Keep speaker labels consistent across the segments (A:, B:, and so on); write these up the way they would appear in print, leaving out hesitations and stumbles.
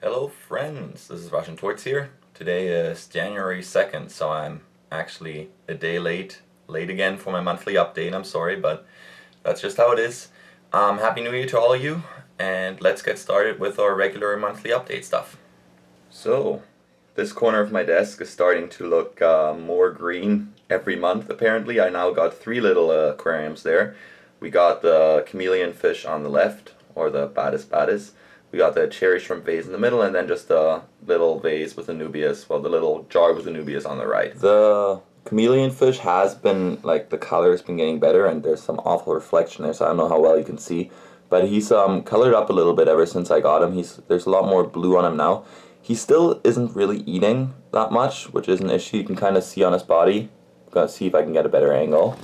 A: Hello friends, this is Russian Torts here. Today is January 2nd, so I'm actually a day late again for my monthly update. I'm sorry, but that's just how it is. Happy New Year to all of you, and let's get started with our regular monthly update stuff. So, this corner of my desk is starting to look more green every month apparently. I now got 3 little aquariums there. We got the chameleon fish on the left, or the badis. We got the cherry shrimp vase in the middle, and then just a little vase with Anubias, well, the little jar with Anubias on the right. The chameleon fish has been, like, the color has been getting better, and there's some awful reflection there, so I don't know how well you can see. But he's colored up a little bit ever since I got him. There's a lot more blue on him now. He still isn't really eating that much, which is an issue. You can kind of see on his body. I'm gonna see if I can get a better angle.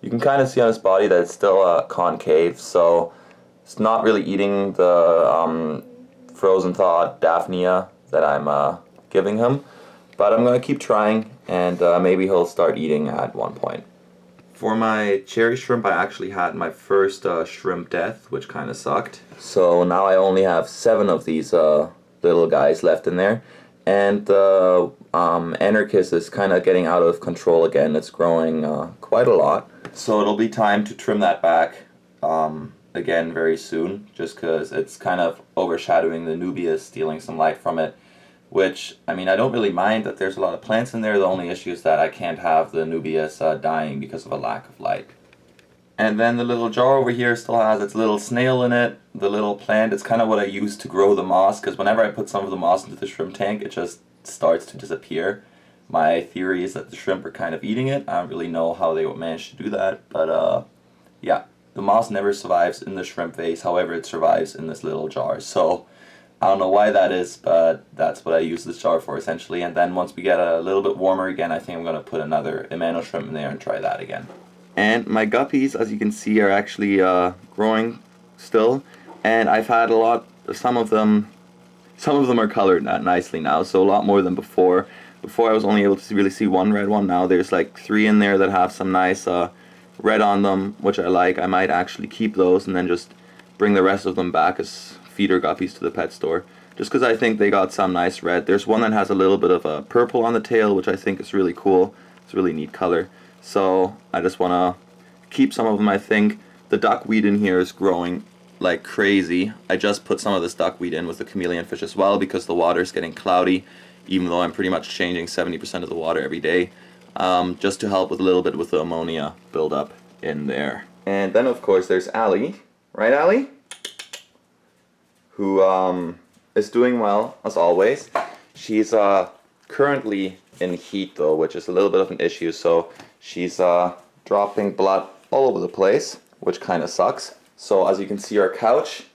A: You can kind of see on his body that it's still concave, so it's not really eating the frozen thawed Daphnia that I'm giving him. But I'm going to keep trying, and maybe he'll start eating at one point. For my cherry shrimp, I actually had my first shrimp death, which kind of sucked. So now I only have 7 of these little guys left in there. And the Anarchist is kind of getting out of control again. It's growing quite a lot. So it'll be time to trim that back again very soon, just because it's kind of overshadowing the Nubias, stealing some light from it. Which, I mean, I don't really mind that there's a lot of plants in there. The only issue is that I can't have the Nubias dying because of a lack of light. And then the little jar over here still has its little snail in it, the little plant. It's kind of what I use to grow the moss, because whenever I put some of the moss into the shrimp tank, it just starts to disappear. My theory is that the shrimp are kind of eating it. I don't really know how they would manage to do that, but yeah. The moss never survives in the shrimp vase, however it survives in this little jar. So I don't know why that is, but that's what I use this jar for essentially. And then once we get a little bit warmer again, I think I'm going to put another Emano shrimp in there and try that again. And my guppies, as you can see, are actually growing still. And I've had some of them are colored nicely now, so a lot more than before. Before I was only able to really see one red one. Now there's like 3 in there that have some nice red on them, which I like. I might actually keep those and then just bring the rest of them back as feeder guppies to the pet store, just because I think they got some nice red. There's one that has a little bit of a purple on the tail, which I think is really cool. It's a really neat color, so I just want to keep some of them. I think the duckweed in here is growing like crazy. I just put some of this duckweed in with the chameleon fish as well, because the water is getting cloudy, even though I'm pretty much changing 70% of the water every day, just to help with a little bit with the ammonia buildup in there. And then of course there's Allie, right Allie? Who is doing well as always. She's currently in heat though, which is a little bit of an issue, so she's dropping blood all over the place, which kind of sucks. So as you can see, our couch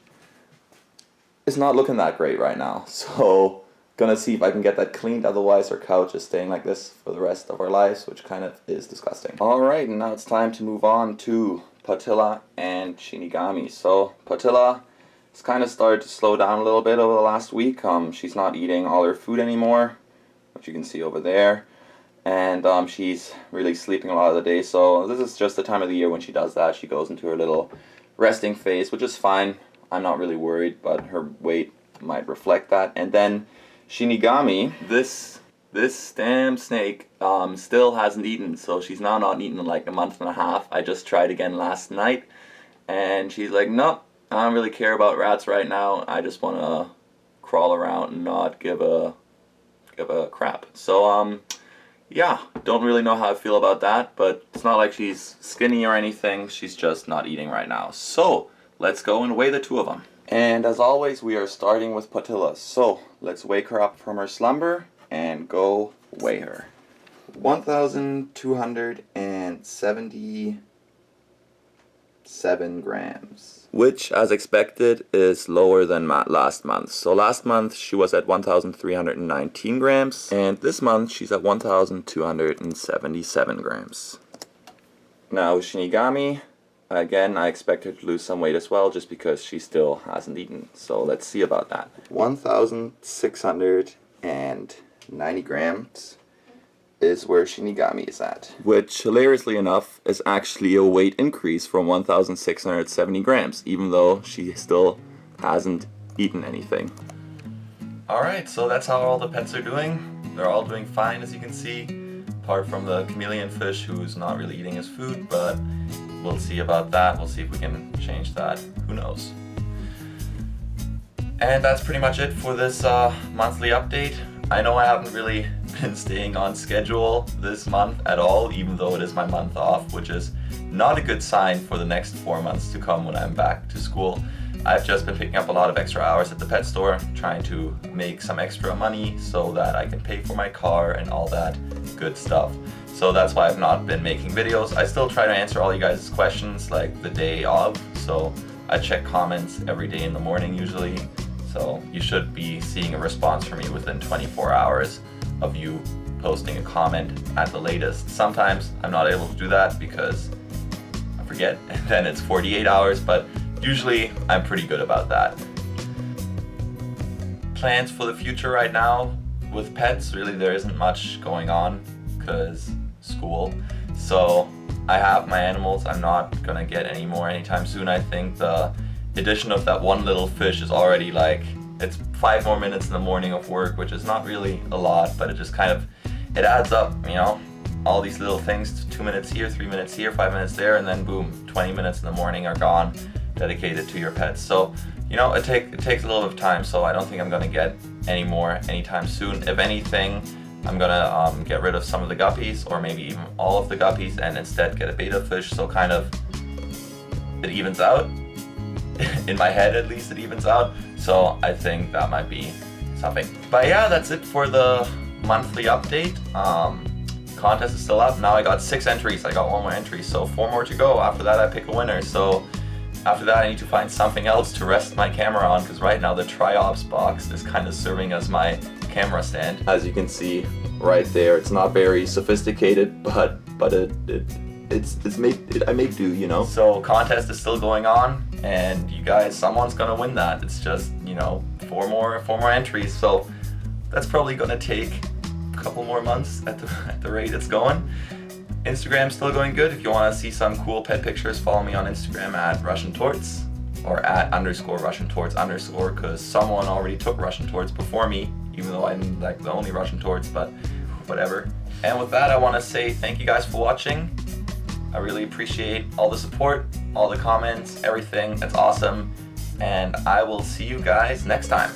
A: is not looking that great right now, so gonna see if I can get that cleaned, otherwise our couch is staying like this for the rest of our lives, which kind of is disgusting. Alright, and now it's time to move on to Patilla and Shinigami. So Patilla has kind of started to slow down a little bit over the last week. She's not eating all her food anymore, which you can see over there, and she's really sleeping a lot of the day. So this is just the time of the year when she does that. She goes into her little resting phase, which is fine. I'm not really worried, but her weight might reflect that. And then Shinigami, this damn snake, still hasn't eaten, so she's now not eaten in like a month and a half. I just tried again last night, and she's like, nope, I don't really care about rats right now. I just want to crawl around and not give a crap. So yeah, don't really know how I feel about that, but it's not like she's skinny or anything. She's just not eating right now. So let's go and weigh the 2 of them. And as always, we are starting with Patilla. So let's wake her up from her slumber and go weigh her. 1,277 grams. Which, as expected, is lower than last month. So last month she was at 1,319 grams, and this month she's at 1,277 grams. Now Shinigami, again, I expect her to lose some weight as well, just because she still hasn't eaten. So let's see about that. 1,690 grams is where Shinigami is at. Which, hilariously enough, is actually a weight increase from 1,670 grams, even though she still hasn't eaten anything. Alright, so that's how all the pets are doing. They're all doing fine, as you can see, apart from the chameleon fish who's not really eating his food, but we'll see about that. We'll see if we can change that. Who knows? And that's pretty much it for this monthly update. I know I haven't really been staying on schedule this month at all, even though it is my month off, which is not a good sign for the next 4 months to come when I'm back to school. I've just been picking up a lot of extra hours at the pet store, trying to make some extra money so that I can pay for my car and all that good stuff. So that's why I've not been making videos. I still try to answer all you guys' questions like the day of, so I check comments every day in the morning usually. So you should be seeing a response from me within 24 hours of you posting a comment at the latest. Sometimes I'm not able to do that because I forget, and then it's 48 hours, but usually I'm pretty good about that. Plans for the future right now with pets, really there isn't much going on because school. So I have my animals. I'm not gonna get any more anytime soon. I think the addition of that one little fish is already like, it's 5 more minutes in the morning of work, which is not really a lot, but it just kind of, it adds up, you know? All these little things, 2 minutes here, 3 minutes here, 5 minutes there, and then boom, 20 minutes in the morning are gone, dedicated to your pets. So, you know, it takes a little bit of time, so I don't think I'm gonna get any more anytime soon. If anything, I'm gonna get rid of some of the guppies, or maybe even all of the guppies, and instead get a betta fish, so kind of it evens out. In my head, at least, it evens out. So I think that might be something. But yeah, that's it for the monthly update. Contest is still up. Now I got 6 entries. I got 1 more entry, so 4 more to go. After that, I pick a winner. So after that, I need to find something else to rest my camera on, because right now the Triops box is kind of serving as my camera stand. As you can see right there, it's not very sophisticated, but I make do, you know. So contest is still going on, and you guys, someone's gonna win that. It's just, you know, 4 more entries. So that's probably gonna take a couple more months at the rate it's going. Instagram's still going good. If you want to see some cool pet pictures, follow me on Instagram at Russian Torts, or at _Russian Torts _ because someone already took Russian Torts before me, even though I'm like the only Russian Torts, but whatever. And with that, I want to say thank you guys for watching. I really appreciate all the support, all the comments, everything. It's awesome. And I will see you guys next time.